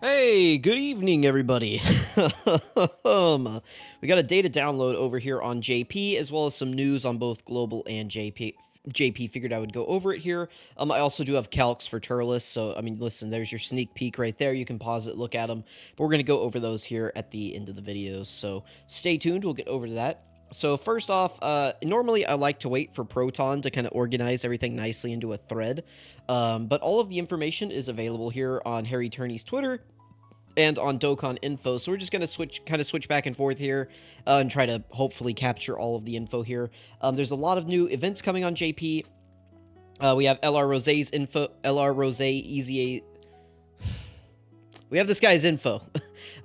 Hey, good evening, everybody. We got a data download over here on JP, as well as some news on both global and JP. JP figured I would go over it here. I also do have calcs for Turles, so I mean, listen, there's your sneak peek right there. You can pause it, look at them, but we're gonna go over those here at the end of the videos. So stay tuned. We'll get over to that. So first off, normally I like to wait for Proton to kind of organize everything nicely into a thread, but all of the information is available here on Harry Turney's Twitter and on Dokkan info. So we're just gonna switch back and forth here, and try to hopefully capture all of the info here. There's a lot of new events coming on JP. We have LR Rosé's info, LR Rosé Easy. We have this guy's info.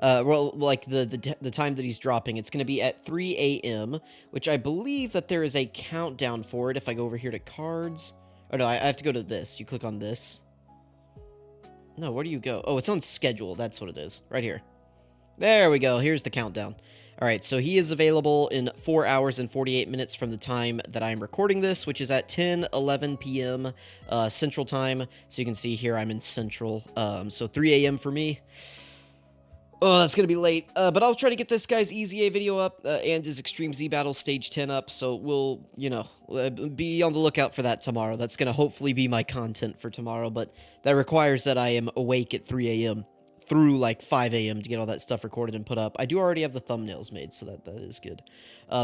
Well, like the time that he's dropping, it's gonna be at 3 a.m., which I believe that there is a countdown for it. If I go over here to cards, oh no, I have to go to this. You click on this. No, where do you go? Oh, it's on schedule. That's what it is. Right here. There we go. Here's the countdown. All right, so he is available in 4 hours and 48 minutes from the time that I'm recording this, which is at 10:11 p.m. Central Time. So you can see here I'm in Central. So 3 a.m. for me. Oh, that's going to be late, but I'll try to get this guy's Easy A video up, and his Extreme Z Battle Stage 10 up, so we'll, be on the lookout for that tomorrow. That's going to hopefully be my content for tomorrow, but that requires that I am awake at 3 a.m. through, like, 5 a.m. to get all that stuff recorded and put up. I do already have the thumbnails made, so that is good.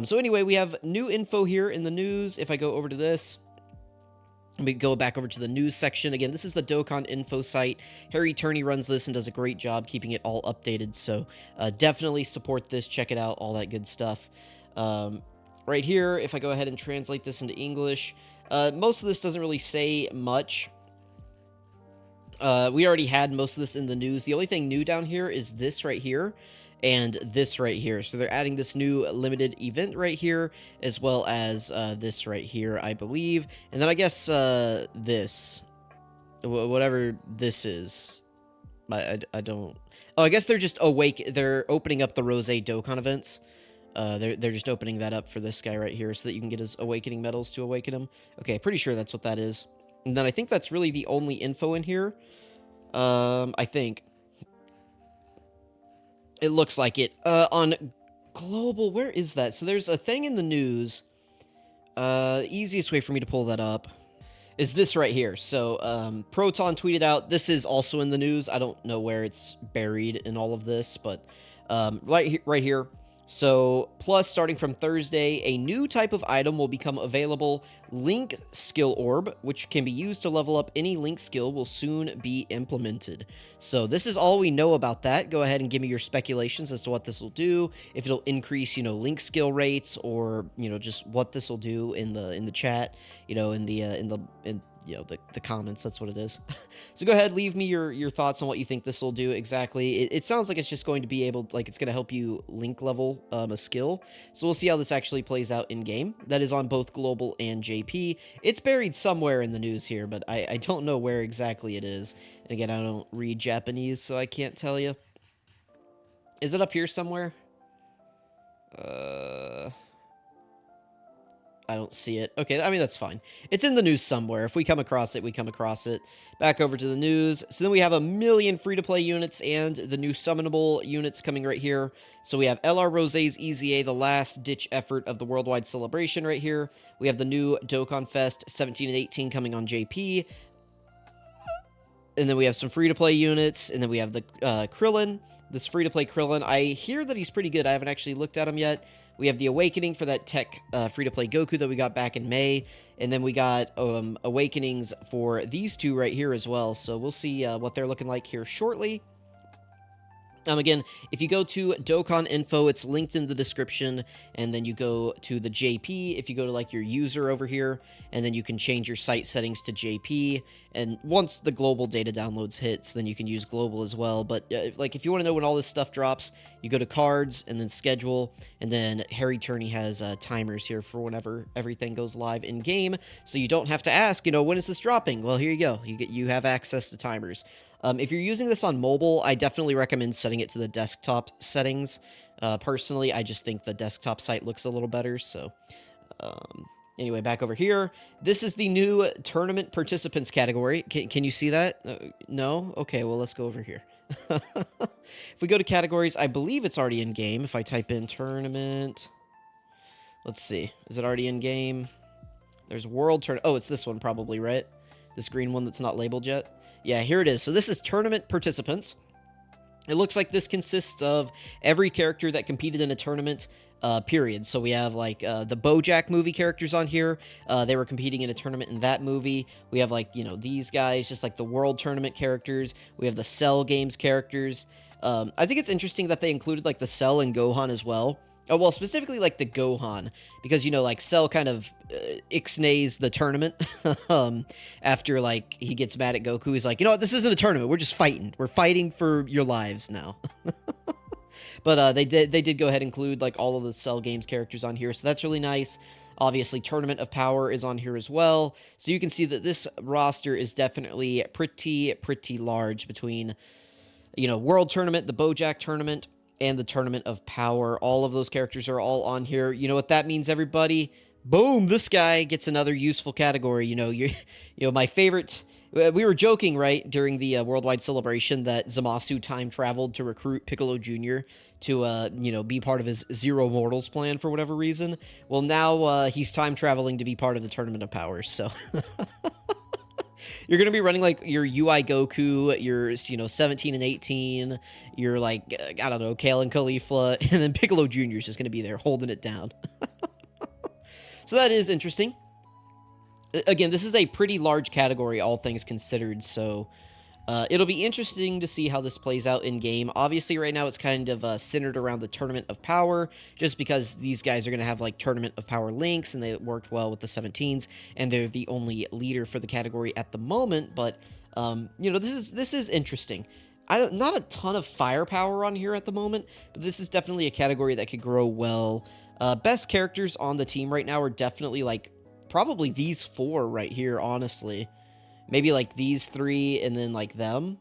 So anyway, we have new info here in the news. If I go over to this, we go back over to the news section. Again, this is the Dokkan info site. Harry Turney runs this and does a great job keeping it all updated, so definitely support this. Check it out, all that good stuff. Right here, if I go ahead and translate this into English, most of this doesn't really say much. We already had most of this in the news. The only thing new down here is this right here and this right here. So they're adding this new limited event right here, as well as this right here, I believe. And then I guess this, whatever this is, I don't. Oh, I guess they're just awake. They're opening up the Rose Dokkan events. They're just opening that up for this guy right here, so that you can get his awakening medals to awaken him. Okay, pretty sure that's what that is. And then I think that's really the only info in here. I think. It looks like it. On global, where is that? So there's a thing in the news. The easiest way for me to pull that up is this right here. So, Proton tweeted out, this is also in the news. I don't know where it's buried in all of this, but, right here. So, plus, starting from Thursday, a new type of item will become available. Link Skill Orb, which can be used to level up any Link skill, will soon be implemented. So, this is all we know about that. Go ahead and give me your speculations as to what this will do. If it'll increase, Link skill rates, or, just what this will do in the chat, in the comments. That's what it is. So go ahead, leave me your thoughts on what you think this will do exactly. It sounds like it's just going to be able, like, it's going to help you link level a skill. So we'll see how this actually plays out in game. That is on both global and JP. It's buried somewhere in the news here, but I don't know where exactly it is. And again, I don't read Japanese, so I can't tell you. Is it up here somewhere? I don't see it. Okay, I mean, that's fine. It's in the news somewhere. If we come across it, we come across it. Back over to the news. So then we have 1,000,000 free-to-play units and the new summonable units coming right here. So we have LR Rosé's Easy A, the last-ditch effort of the worldwide celebration right here. We have the new Dokkan Fest 17 and 18 coming on JP. And then we have some free-to-play units. And then we have the Krillin, this free-to-play Krillin. I hear that he's pretty good. I haven't actually looked at him yet. We have the Awakening for that tech free-to-play Goku that we got back in May. And then we got Awakenings for these two right here as well. So we'll see what they're looking like here shortly. Again, if you go to Dokkan info, it's linked in the description, and then you go to the JP. If you go to, like, your user over here, and then you can change your site settings to JP, and once the global data downloads hits, then you can use global as well. But, like, if you want to know when all this stuff drops, you go to cards, and then schedule, and then Harry Turney has timers here for whenever everything goes live in-game, so you don't have to ask, when is this dropping? Well, here you go. You have access to timers. If you're using this on mobile, I definitely recommend setting it to the desktop settings. Personally, I just think the desktop site looks a little better, so... Anyway, back over here. This is the new tournament participants category. Can you see that? No? Okay, well, let's go over here. If we go to categories, I believe it's already in game. If I type in tournament, let's see. Is it already in game? There's world turn. Oh, it's this one probably, right? This green one that's not labeled yet. Yeah, here it is. So this is tournament participants. It looks like this consists of every character that competed in a tournament, period. So we have, like, the BoJack movie characters on here. They were competing in a tournament in that movie. We have, like, you know, these guys, just like the World Tournament characters. We have the Cell Games characters. I think it's interesting that they included, like, the Cell and Gohan as well. Oh, well, specifically, like, the Gohan, because, you know, like, Cell kind of ixnays the tournament after, like, he gets mad at Goku. He's like, you know what, this isn't a tournament. We're just fighting. We're fighting for your lives now. But they did go ahead and include, like, all of the Cell Games characters on here, so that's really nice. Obviously, Tournament of Power is on here as well, so you can see that this roster is definitely pretty large between, you know, World Tournament, the BoJack Tournament, and the Tournament of Power. All of those characters are all on here. You know what that means, everybody? Boom! This guy gets another useful category. You know, my favorite. We were joking, right, during the worldwide celebration that Zamasu time traveled to recruit Piccolo Jr. to, you know, be part of his Zero Mortals plan for whatever reason. Well, now he's time traveling to be part of the Tournament of Power. So. You're going to be running, like, your UI Goku, your, you know, 17 and 18, your, like, I don't know, Kale and Caulifla, and then Piccolo Jr. is just going to be there holding it down. So that is interesting. Again, this is a pretty large category, all things considered, so it'll be interesting to see how this plays out in-game. Obviously, right now, it's kind of centered around the Tournament of Power, just because these guys are going to have, like, Tournament of Power links, and they worked well with the 17s, and they're the only leader for the category at the moment, but, you know, this is interesting. Not a ton of firepower on here at the moment, but this is definitely a category that could grow well. Best characters on the team right now are definitely, like, probably these four right here, honestly. Maybe, like, these three, and then, like, them.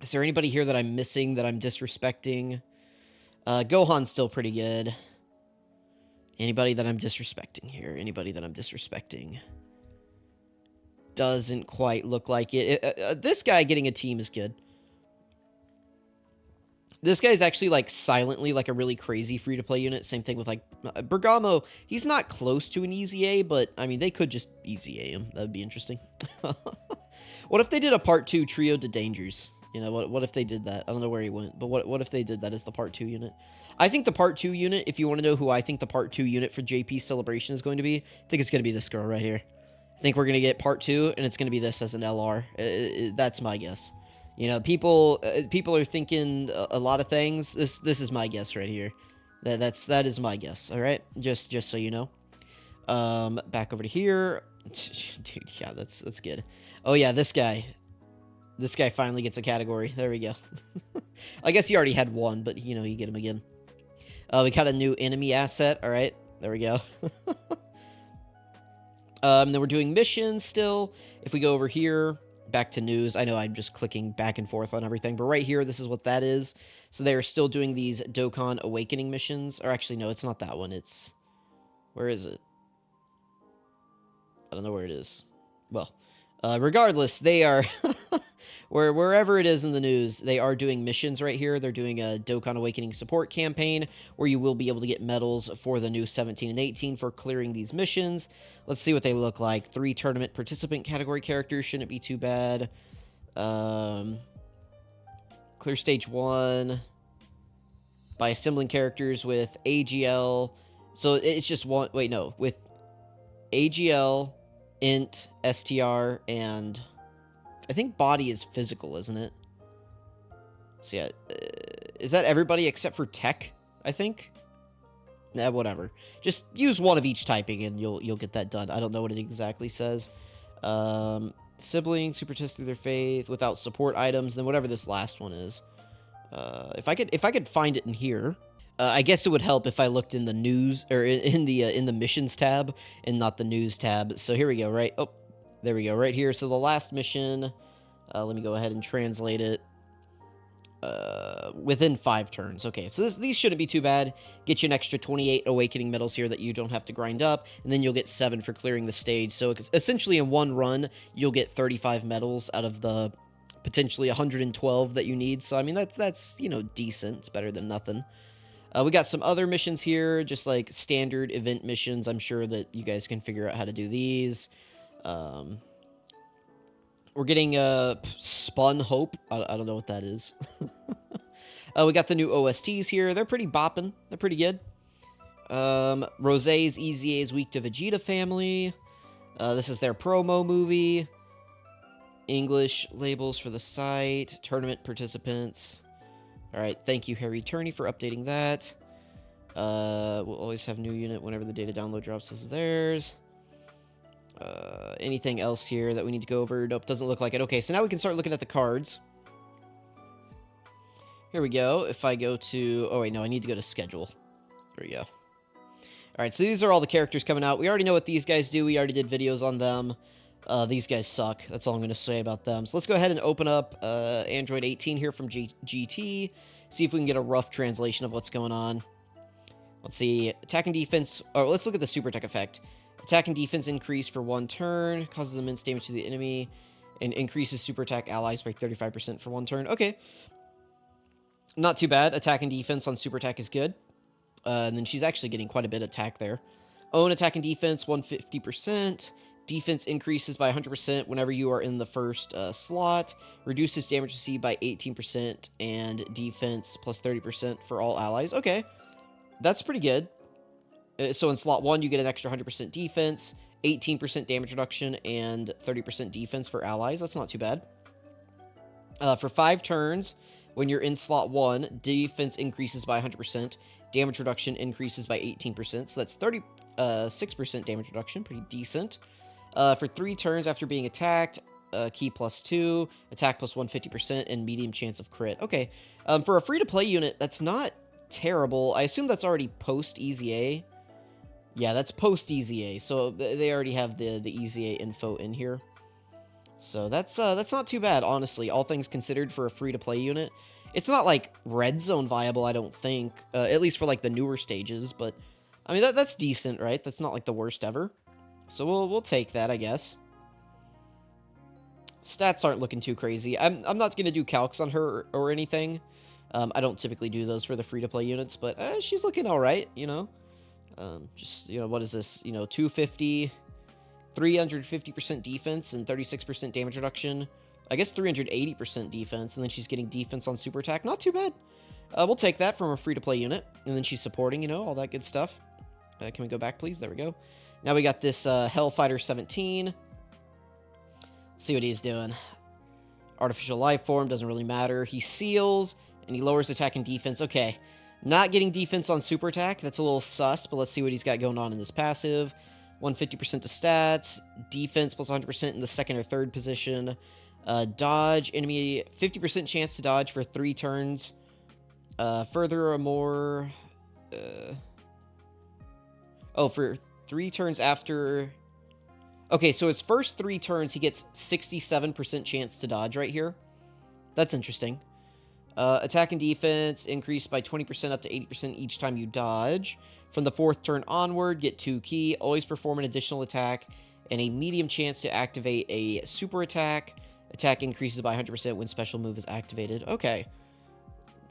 Is there anybody here that I'm missing, that I'm disrespecting? Gohan's still pretty good. Anybody that I'm disrespecting here? Anybody that I'm disrespecting? Doesn't quite look like it. This guy getting a team is good. This guy's actually, like, silently, like, a really crazy free-to-play unit. Same thing with, like, Bergamo. He's not close to an easy A, but, I mean, they could just easy A him. That would be interesting. What if they did a Part 2 Trio de Dangers? You know, what if they did that? I don't know where he went, but what if they did that as the Part 2 unit? I think the Part 2 unit, if you want to know who I think the Part 2 unit for JP Celebration is going to be, I think it's going to be this girl right here. I think we're going to get Part 2, and it's going to be this as an LR. That's my guess. You know, people are thinking a lot of things. This is my guess right here. That is my guess. All right, just so you know. Back over to here, dude. Yeah, that's good. Oh yeah, this guy finally gets a category. There we go. I guess he already had one, but you know, you get him again. We got a new enemy asset. All right, there we go. Then we're doing missions still. If we go over here. Back to news. I know I'm just clicking back and forth on everything, but right here, this is what that is. So they are still doing these Dokkan Awakening missions. Or actually, no, it's not that one. It's... Where is it? I don't know where it is. Well, regardless, they are... wherever it is in the news, they are doing missions right here. They're doing a Dokkan Awakening support campaign where you will be able to get medals for the new 17 and 18 for clearing these missions. Let's see what they look like. 3 tournament participant category characters shouldn't be too bad. Clear stage 1 by assembling characters with AGL. So it's just one... Wait, no. With AGL, Int, STR, and... I think body is physical, isn't it? So yeah, is that everybody except for tech, I think? Nah, whatever. Just use one of each typing and you'll get that done. I don't know what it exactly says. Siblings who participate their faith without support items, then whatever this last one is. If I could find it in here. I guess it would help if I looked in the news or in the missions tab and not the news tab. So here we go, right? Oh, there we go, right here. So the last mission, let me go ahead and translate it. Within 5 turns. Okay, so these shouldn't be too bad. Get you an extra 28 Awakening medals here that you don't have to grind up, and then you'll get 7 for clearing the stage. So essentially in one run, you'll get 35 medals out of the potentially 112 that you need. So, I mean, that's you know, decent. It's better than nothing. We got some other missions here, just like standard event missions. I'm sure that you guys can figure out how to do these. We're getting Spun Hope. I don't know what that is. We got the new OSTs here. They're pretty bopping. They're pretty good. Rosé's Easy A's Week to Vegeta Family. This is their promo movie. English labels for the site. Tournament participants. Alright, thank you, Harry Turney, for updating that. We'll always have new unit whenever the data download drops. This is theirs. Anything else here that we need to go over? Nope, doesn't look like it. Okay, so now we can start looking at the cards. Here we go. If I go to... Oh, wait, no, I need to go to schedule. There we go. Alright, so these are all the characters coming out. We already know what these guys do. We already did videos on them. These guys suck. That's all I'm going to say about them. So let's go ahead and open up Android 18 here from GT. See if we can get a rough translation of what's going on. Let's see. Attack and defense... Oh, let's look at the super attack effect. Attack and defense increase for 1 turn. Causes immense damage to the enemy. And increases super attack allies by 35% for 1 turn. Okay. Not too bad. Attack and defense on super attack is good. And then she's actually getting quite a bit of attack there. Own attack and defense 150%. Defense increases by 100% whenever you are in the first slot. Reduces damage received by 18%. And defense plus 30% for all allies. Okay. That's pretty good. So in slot 1, you get an extra 100% defense. 18% damage reduction. And 30% defense for allies. That's not too bad. For 5 turns, when you're in slot 1, defense increases by 100%. Damage reduction increases by 18%. So that's 36% damage reduction. Pretty decent. For 3 turns after being attacked, key plus 2, attack plus 150%, and medium chance of crit. Okay, for a free-to-play unit, that's not terrible. I assume that's already post-Easy A. Yeah, that's post-Easy A, so they already have the Easy A info in here. So that's not too bad, honestly, all things considered for a free-to-play unit. It's not, like, red zone viable, I don't think, at least for, like, the newer stages, but, I mean, that's decent, right? That's not, like, the worst ever. So we'll take that, I guess. Stats aren't looking too crazy. I'm not going to do calcs on her or anything. I don't typically do those for the free-to-play units, but she's looking alright, you know. Just, you know, what is this? You know, 250, 350% defense and 36% damage reduction. I guess 380% defense, and then she's getting defense on super attack. Not too bad. We'll take that from a free-to-play unit. And then she's supporting, you know, all that good stuff. Can we go back, please? There we go. Now we got this Hellfighter 17. See what he's doing. Artificial life form, doesn't really matter. He seals, and he lowers attack and defense. Okay, not getting defense on super attack. That's a little sus, but let's see what he's got going on in this passive. 150% to stats. Defense plus 100% in the second or third position. Dodge, enemy 50% chance to dodge for 3 turns. Further or more... oh, for 3 turns after... Okay, so his first 3 turns, he gets 67% chance to dodge right here. That's interesting. Attack and defense increased by 20% up to 80% each time you dodge. From the 4th turn onward, get 2 key. Always perform an additional attack. And a medium chance to activate a super attack. Attack increases by 100% when special move is activated. Okay.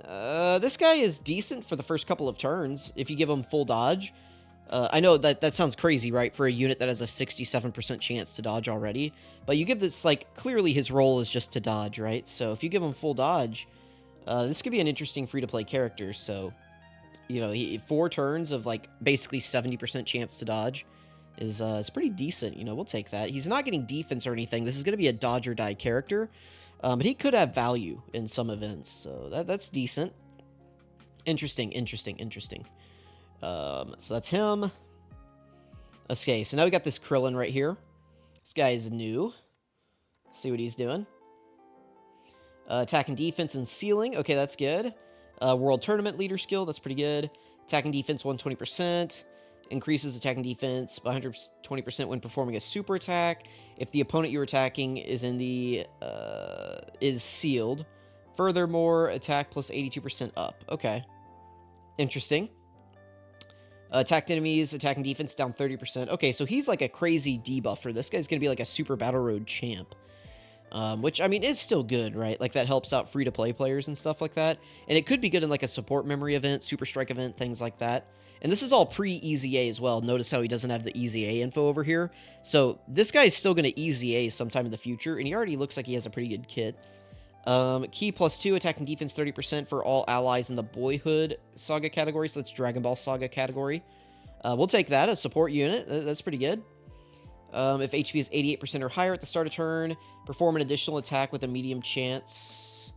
This guy is decent for the first couple of turns, if you give him full dodge. I know that sounds crazy, right, for a unit that has a 67% chance to dodge already, but you give this, like, clearly his role is just to dodge, right? So if you give him full dodge, this could be an interesting free-to-play character, so, you know, 4 turns of, like, basically 70% chance to dodge is pretty decent, you know, we'll take that. He's not getting defense or anything. This is going to be a dodge or die character, but he could have value in some events, so that's decent. Interesting. So that's him. Okay, so now we got this Krillin right here. This guy is new. Let's see what he's doing. Attack and defense and sealing. Okay, that's good. World Tournament Leader skill. That's pretty good. Attack and defense 120%. Increases attack and defense by 120% when performing a super attack. If the opponent you're attacking is in the is sealed. Furthermore, attack plus 82% up. Okay. Interesting. Attacked enemies, attack and defense down 30%. Okay, so he's like a crazy debuffer. This guy's going to be like a super battle road champ. which, I mean, is still good, right? Like, that helps out free-to-play players and stuff like that. And it could be good in, like, a support memory event, Super Strike event, things like that. And this is all pre-Easy A as well. Notice how he doesn't have the Easy A info over here. So, this guy's still going to Easy A sometime in the future, and he already looks like he has a pretty good kit. Key +2, attack and defense 30% for all allies in the Boyhood Saga category, so that's Dragon Ball Saga category. We'll take that, a support unit. That's pretty good. If HP is 88% or higher at the start of turn, perform an additional attack with a medium chance.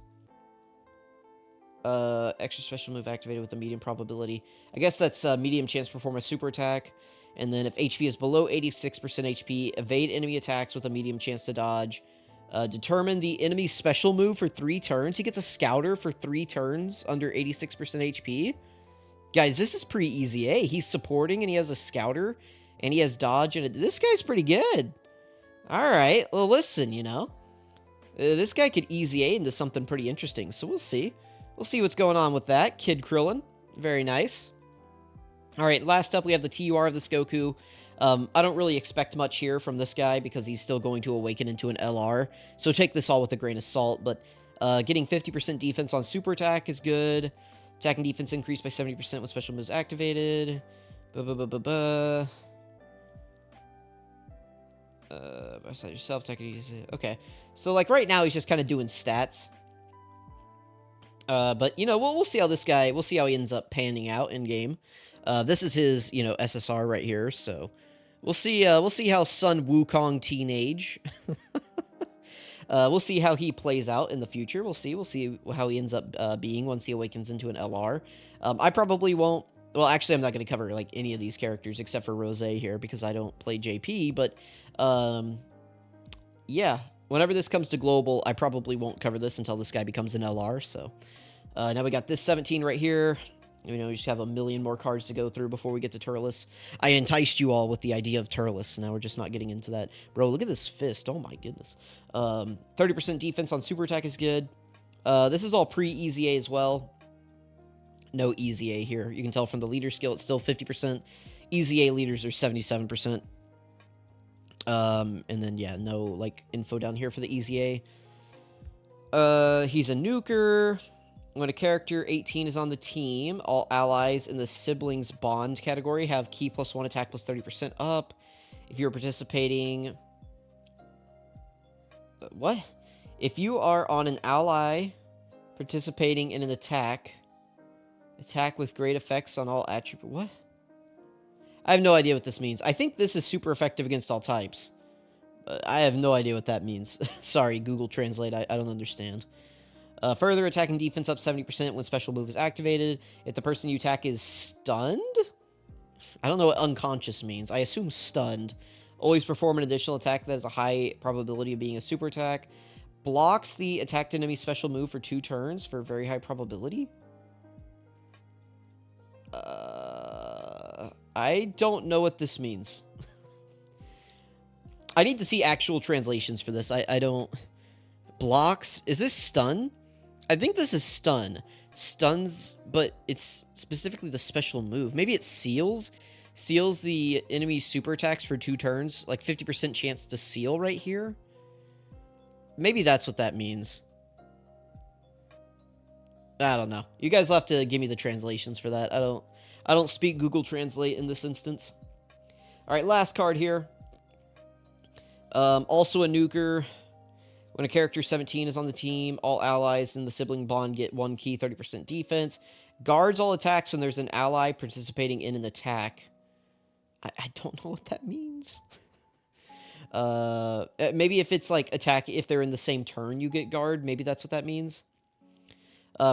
Extra special move activated with a medium probability. I guess that's medium chance to perform a super attack. And then if HP is below 86% HP, evade enemy attacks with a medium chance to dodge. Determine the enemy's special move for 3 turns. He gets a Scouter for 3 turns under 86% HP. Guys, this is pretty easy, eh? He's supporting and he has a Scouter. And he has dodge, and this guy's pretty good. Alright, well listen, you know. This guy could easy A into something pretty interesting, so we'll see. We'll see what's going on with that. Kid Krillin, very nice. Alright, last up we have the TUR of this Goku. I don't really expect much here from this guy because he's still going to awaken into an LR. So take this all with a grain of salt, but getting 50% defense on super attack is good. Attack and defense increased by 70% with special moves activated. Beside yourself, okay. So, like, right now, he's just kind of doing stats. But, you know, we'll see how this guy, we'll see how he ends up panning out in-game. This is his, you know, SSR right here, so we'll see how Sun Wukong Teenage, we'll see how he plays out in the future. We'll see how he ends up being once he awakens into an LR. I probably won't. Well, actually, I'm not going to cover, like, any of these characters except for Rose here because I don't play JP, but, yeah. Whenever this comes to Global, I probably won't cover this until this guy becomes an LR, so. Now we got this 17 right here. You know, we just have a million more cards to go through before we get to Turles. I enticed you all with the idea of Turles, now we're just not getting into that. Bro, look at this fist, oh my goodness. 30% defense on super attack is good. This is all pre-Easy A as well. No Easy A here. You can tell from the leader skill, it's still 50%. Easy A leaders are 77%. And then, yeah, no, like, info down here for the Easy A. He's a nuker. When a character 18 is on the team, all allies in the siblings bond category have key +1 attack plus 30% up. If you're participating... What? If you are on an ally participating in an attack with great effects on all attributes... What? I have no idea what this means. I think this is super effective against all types. I have no idea what that means. Sorry, Google Translate, I don't understand. Further, attack and defense up 70% when special move is activated. If the person you attack is stunned? I don't know what unconscious means. I assume stunned. Always perform an additional attack that has a high probability of being a super attack. Blocks the attacked enemy special move for 2 turns for very high probability. I don't know what this means. I need to see actual translations for this. I don't... Blocks? Is this stun? I think this is stun. Stuns, but it's specifically the special move. Maybe it seals? Seals the enemy's super attacks for 2 turns. Like 50% chance to seal right here? Maybe that's what that means. I don't know. You guys will have to give me the translations for that. I don't speak Google Translate in this instance. Alright, last card here. Also a nuker. When a character 17 is on the team, all allies in the sibling bond get 1 key, 30% defense. Guards all attacks when there's an ally participating in an attack. I don't know what that means. Maybe if it's like attack, if they're in the same turn, you get guard. Maybe that's what that means.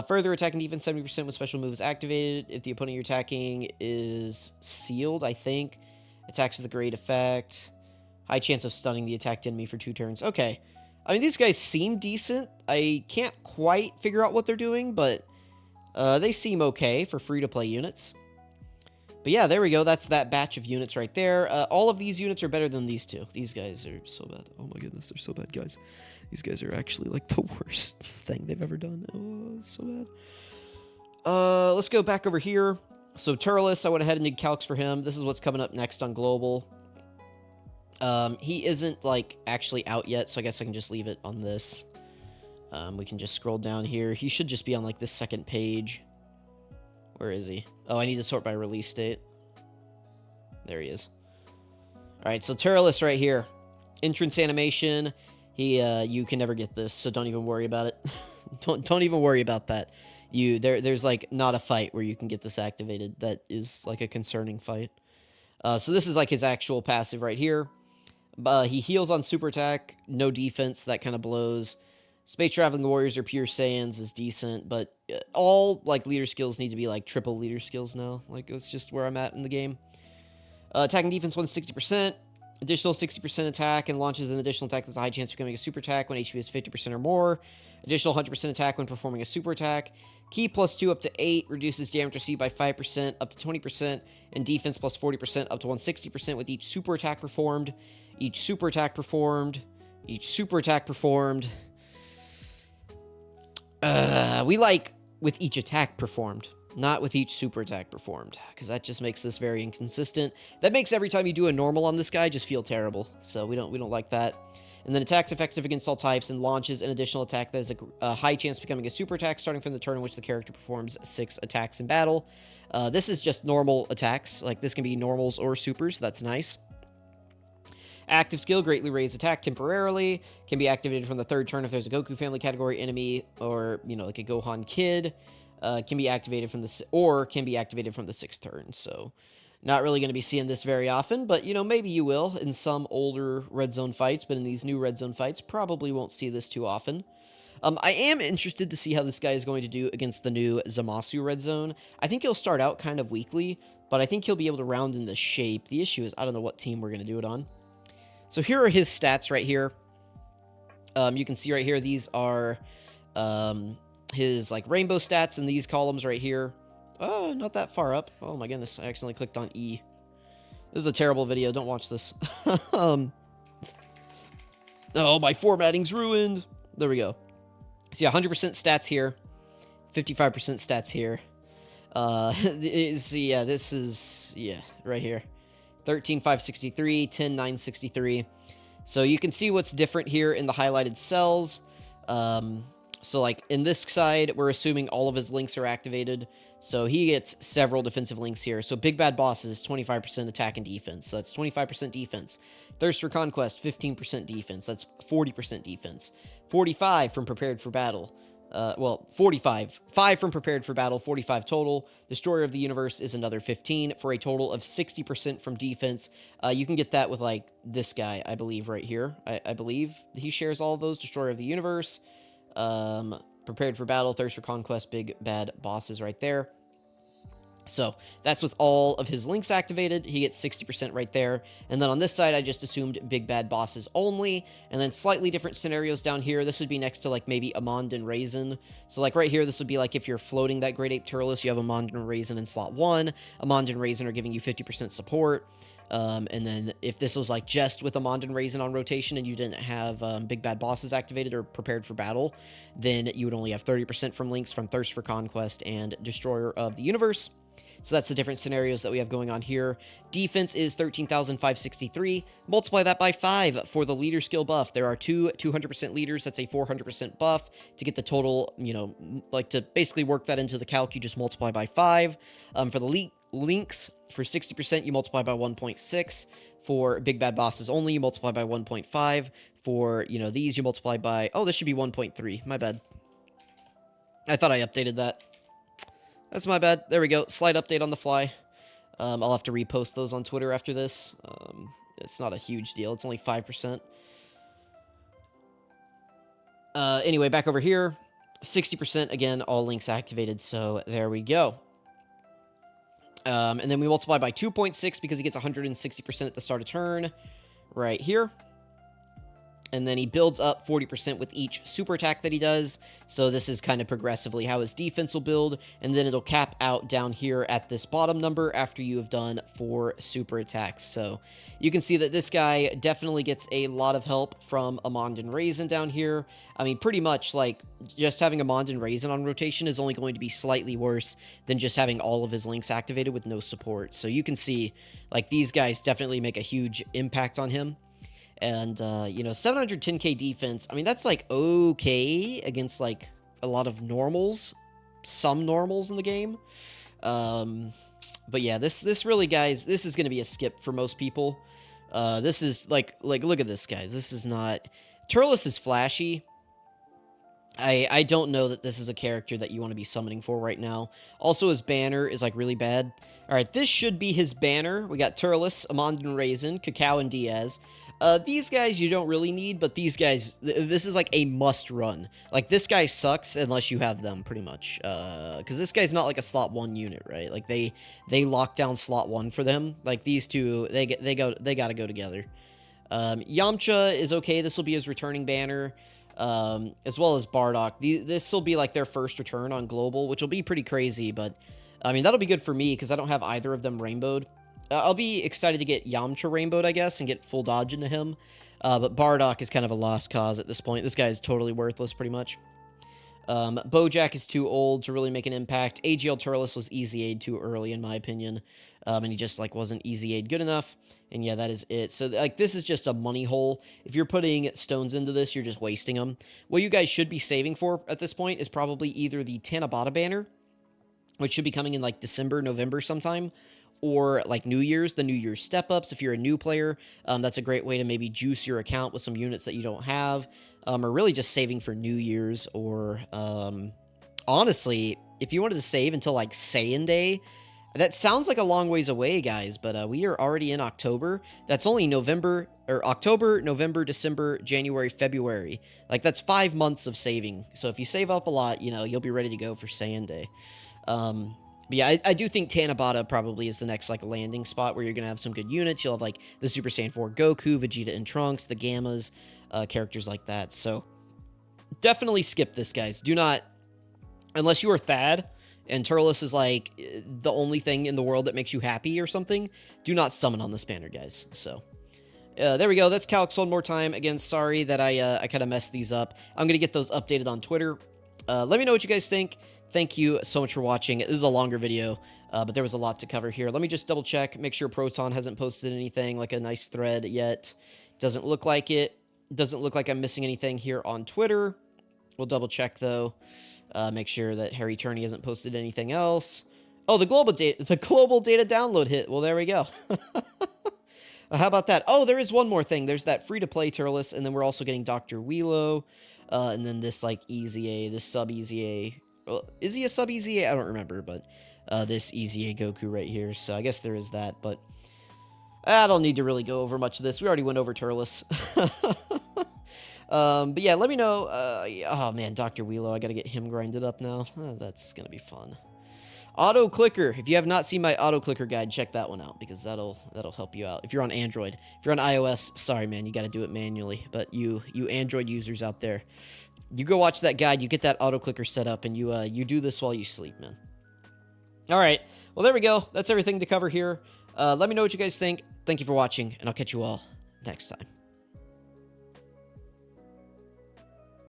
Further, attack and defense 70% when special move is activated. If the opponent you're attacking is sealed, I think. Attacks with a great effect. High chance of stunning the attacked enemy for 2 turns. Okay. I mean, these guys seem decent. I can't quite figure out what they're doing, but they seem okay for free-to-play units. But yeah, there we go. That's that batch of units right there. All of these units are better than these 2. These guys are so bad. Oh my goodness, they're so bad, guys. These guys are actually, like, the worst thing they've ever done. Oh, it's so bad. Let's go back over here. So, Turles, I went ahead and did calcs for him. This is what's coming up next on Global. He isn't, like, actually out yet, so I guess I can just leave it on this. We can just scroll down here. He should just be on, like, this second page. Where is he? Oh, I need to sort by release date. There he is. Alright, so Turles right here. Entrance animation. You can never get this, so don't even worry about it. don't even worry about that. There's, like, not a fight where you can get this activated. That is, like, a concerning fight. So this is, like, his actual passive right here. He heals on super attack, no defense, that kind of blows. Space Traveling Warriors or Pure Saiyans is decent, but all, like, leader skills need to be, like, triple leader skills now. Like, that's just where I'm at in the game. Attack and defense 160%. Additional 60% attack and launches an additional attack that's a high chance of becoming a super attack when HP is 50% or more. Additional 100% attack when performing a super attack. Ki +2 up to 8 reduces damage received by 5% up to 20%. And defense +40% up to 160% with each super attack performed. Each super attack performed. Each super attack performed. We like with each attack performed, not with each super attack performed, because that just makes this very inconsistent. That makes every time you do a normal on this guy just feel terrible, so we don't like that. And then attacks effective against all types and launches an additional attack that has a high chance of becoming a super attack starting from the turn in which the character performs 6 attacks in battle. This is just normal attacks, like this can be normals or supers, so that's nice. Active skill, greatly raise attack temporarily. Can be activated from the 3rd turn if there's a Goku family category enemy or, you know, like a Gohan kid. Can be activated from the 6th turn. So, not really going to be seeing this very often, but, you know, maybe you will in some older Red Zone fights, but in these new Red Zone fights, probably won't see this too often. I am interested to see how this guy is going to do against the new Zamasu Red Zone. I think he'll start out kind of weakly, but I think he'll be able to round in the shape. The issue is, I don't know what team we're going to do it on. So here are his stats right here. You can see right here, these are his like rainbow stats in these columns right here. Oh, not that far up. Oh my goodness, I accidentally clicked on E. This is a terrible video, don't watch this. Oh, my formatting's ruined. There we go. So yeah, 100% stats here. 55% stats here. Yeah, this is, yeah, right here. 13,563, 10,963. So you can see what's different here in the highlighted cells. So like in this side, we're assuming all of his links are activated. So he gets several defensive links here. So Big Bad Boss is 25% attack and defense. So that's 25% defense. Thirst for Conquest, 15% defense. That's 40% defense. 45 from Prepared for Battle. 45. 5 from Prepared for Battle, 45 total. Destroyer of the Universe is another 15 for a total of 60% from defense. You can get that with, like, this guy, I believe, right here. I believe he shares all of those. Destroyer of the Universe. Prepared for Battle, Thirst for Conquest, Big Bad Bosses right there. So, that's with all of his links activated. He gets 60% right there. And then on this side, I just assumed Big Bad Bosses only. And then slightly different scenarios down here. This would be next to, like, maybe Amond and Raisin. So, like, right here, this would be like if you're floating that Great Ape Turles, you have Amond and Raisin in slot 1. Amond and Raisin are giving you 50% support. And then if this was, like, just with Amond and Raisin on rotation and you didn't have Big Bad Bosses activated or Prepared for Battle, then you would only have 30% from links from Thirst for Conquest and Destroyer of the Universe. So that's the different scenarios that we have going on here. Defense is 13,563. Multiply that by 5 for the leader skill buff. There are two 200% leaders. That's a 400% buff. To get the total, you know, like to basically work that into the calc, you just multiply by 5. For the links, for 60%, you multiply by 1.6. For Big Bad Bosses only, you multiply by 1.5. For, you know, these, you multiply by... Oh, this should be 1.3. My bad. I thought I updated that. That's my bad. There we go. Slight update on the fly. I'll have to repost those on Twitter after this. It's not a huge deal. It's only 5%. Anyway, back over here. 60%, again, all links activated, so there we go. And then we multiply by 2.6 because he gets 160% at the start of turn. Right here. And then he builds up 40% with each super attack that he does. So this is kind of progressively how his defense will build. And then it'll cap out down here at this bottom number after you have done 4 super attacks. So you can see that this guy definitely gets a lot of help from Amond and Raisin down here. I mean, pretty much like just having Amond and Raisin on rotation is only going to be slightly worse than just having all of his links activated with no support. So you can see like these guys definitely make a huge impact on him. And, you know, 710k defense, I mean, that's, like, okay against, like, a lot of normals. Some normals in the game. But yeah, this really, guys, this is going to be a skip for most people. This is, like, look at this, guys. This is not... Turles is flashy. I don't know that this is a character that you want to be summoning for right now. Also, his banner is, like, really bad. Alright, this should be his banner. We got Turles, Amon and Raisin, Cacao, and Diaz. These guys you don't really need, but these guys, this is, like, a must-run. Like, this guy sucks unless you have them, pretty much. Because this guy's not, like, a slot 1 unit, right? Like, they lock down slot 1 for them. Like, these two, they gotta go together. Yamcha is okay. This will be his returning banner. As well as Bardock. This will be like their first return on Global, which will be pretty crazy, but I mean, that'll be good for me because I don't have either of them rainbowed. I'll be excited to get Yamcha rainbowed, I guess, and get full dodge into him. But Bardock is kind of a lost cause at this point. This guy is totally worthless, pretty much. Bojack is too old to really make an impact. AGL Turles was easy aid too early, in my opinion. And he just, like, wasn't easy aid good enough. And yeah, that is it. So, like, this is just a money hole. If you're putting stones into this, you're just wasting them. What you guys should be saving for at this point is probably either the Tanabata banner, which should be coming in, like, December, November sometime, or, like, New Year's, the New Year's step-ups. If you're a new player, that's a great way to maybe juice your account with some units that you don't have, or really just saving for New Year's, or, honestly, if you wanted to save until, like, Saiyan Day, that sounds like a long ways away, guys, but we are already in October. That's only November, or October, November, December, January, February. Like, that's 5 months of saving. So if you save up a lot, you know, you'll be ready to go for Saiyan Day. But yeah, I do think Tanabata probably is the next, like, landing spot where you're going to have some good units. You'll have, like, the Super Saiyan 4 Goku, Vegeta, and Trunks, the Gammas, characters like that. So definitely skip this, guys. Do not, unless you are Thad, and Turles is, like, the only thing in the world that makes you happy or something, do not summon on this banner, guys. So, there we go. That's Calx one more time. Again, sorry that I kind of messed these up. I'm going to get those updated on Twitter. Let me know what you guys think. Thank you so much for watching. This is a longer video, but there was a lot to cover here. Let me just double check, make sure Proton hasn't posted anything, like a nice thread yet. Doesn't look like it. Doesn't look like I'm missing anything here on Twitter. We'll double check, though. Make sure that Harry Turney hasn't posted anything else. Oh, the global data download hit. Well, there we go. How about that? Oh, there is one more thing. There's that free-to-play Turles, and then we're also getting Dr. Wheelo, and then this, like, Easy A, this sub-Easy A. Well, is he a sub-Easy A? I don't remember, but this Easy A Goku right here. So I guess there is that, but I don't need to really go over much of this. We already went over Turles. But yeah, let me know. Oh man, Dr. Wheelo, I gotta get him grinded up now. That's gonna be fun. Auto clicker. If you have not seen my auto clicker guide, check that one out because that'll help you out. If you're on Android, if you're on iOS, sorry man, you gotta do it manually. But you Android users out there, you go watch that guide. You get that auto clicker set up, and you do this while you sleep, man. All right. Well, there we go. That's everything to cover here. Let me know what you guys think. Thank you for watching, and I'll catch you all next time.